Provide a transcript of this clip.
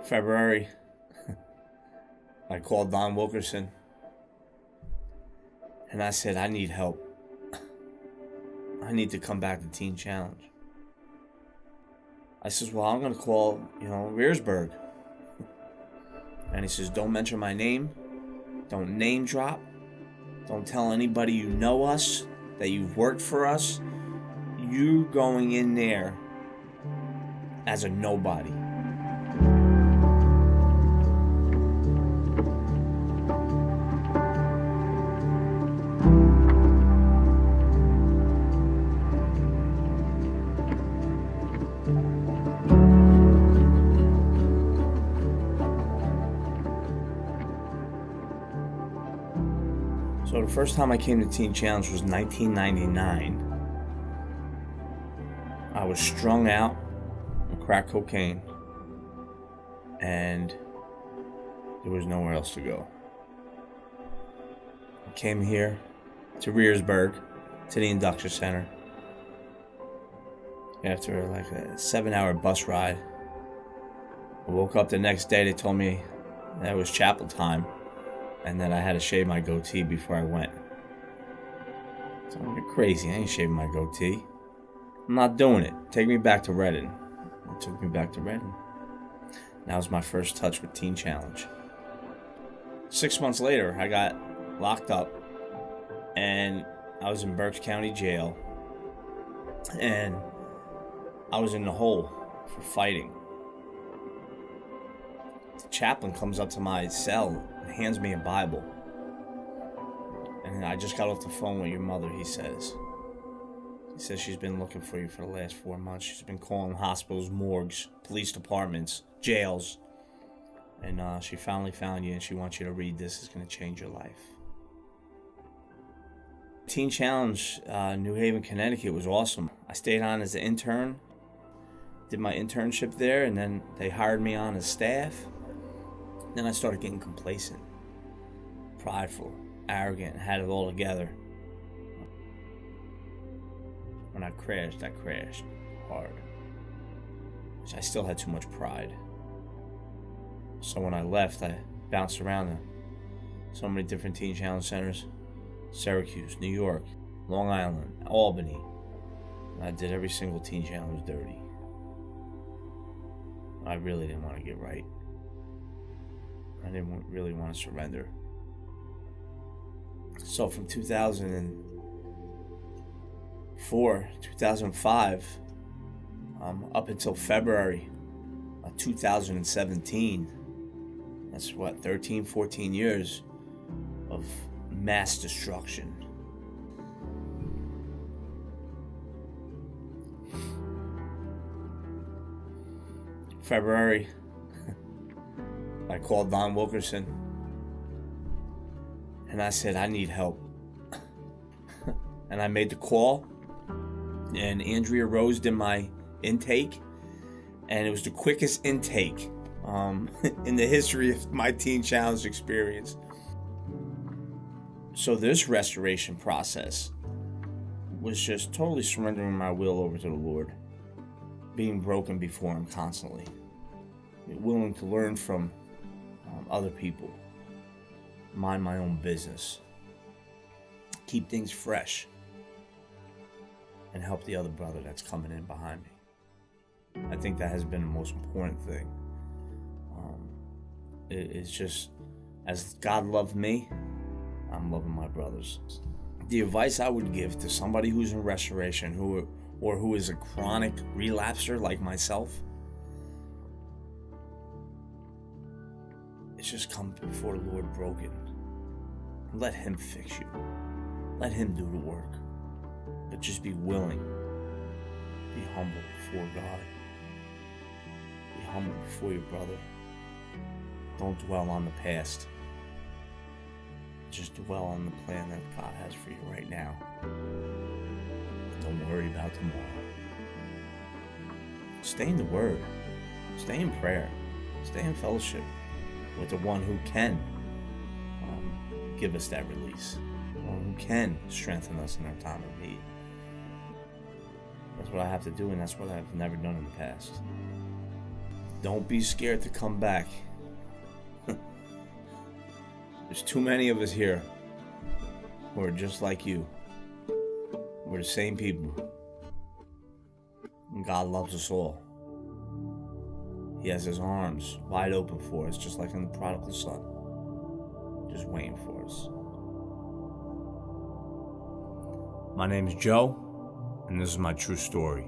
February, I called Don Wilkerson and I said, I need help. I need to come back to Teen Challenge. I says, well, I'm going to call, Rearsburg. And he says, don't mention my name. Don't name drop. Don't tell anybody you know us, that you've worked for us. You going in there as a nobody. So the first time I came to Teen Challenge was 1999. I was strung out on crack cocaine, and there was nowhere else to go. I came here to Rearsburg, to the induction center, after like a 7-hour bus ride. I woke up the next day, they told me that it was chapel time, and that I had to shave my goatee before I went. So I'm crazy, I ain't shaving my goatee. I'm not doing it. Take me back to Redding. It took me back to Redding. That was my first touch with Teen Challenge. 6 months later, I got locked up, and I was in Berks County Jail, and I was in the hole for fighting. The chaplain comes up to my cell and hands me a Bible. And I just got off the phone with your mother, he says. He says she's been looking for you for the last 4 months. She's been calling hospitals, morgues, police departments, jails. And she finally found you, and she wants you to read this. It's going to change your life. Teen Challenge, New Haven, Connecticut was awesome. I stayed on as an intern, did my internship there, and then they hired me on as staff. Then I started getting complacent, prideful, arrogant, had it all together. When I crashed hard. I still had too much pride. So when I left, I bounced around to so many different Teen Challenge centers. Syracuse, New York, Long Island, Albany. And I did every single Teen Challenge dirty. I really didn't want to get right. I didn't really want to surrender. So from 2004, 2005, up until February of 2017, that's 13, 14 years of mass destruction. February, I called Don Wilkerson and I said, I need help. And I made the call, and Andrea Rose did my intake, and it was the quickest intake in the history of my Teen Challenge experience. So this restoration process was just totally surrendering my will over to the Lord, being broken before Him constantly, willing to learn from other people, mind my own business, keep things fresh, and help the other brother that's coming in behind me. I think that has been the most important thing. It's just, as God loved me, I'm loving my brothers. The advice I would give to somebody who's in restoration, who is a chronic relapser like myself, is just come before the Lord broken. Let Him fix you. Let Him do the work. But just be willing. Be humble before God. Be humble before your brother. Don't dwell on the past. Just dwell on the plan that God has for you right now. Don't worry about tomorrow. Stay in the Word. Stay in prayer. Stay in fellowship with the one who can give us that release. The one who can strengthen us in our time of need. That's what I have to do, and that's what I've never done in the past. Don't be scared to come back. There's too many of us here who are just like you. We're the same people. And God loves us all. He has his arms wide open for us, just like in the prodigal son. Just waiting for us. My name is Joe, and this is my true story.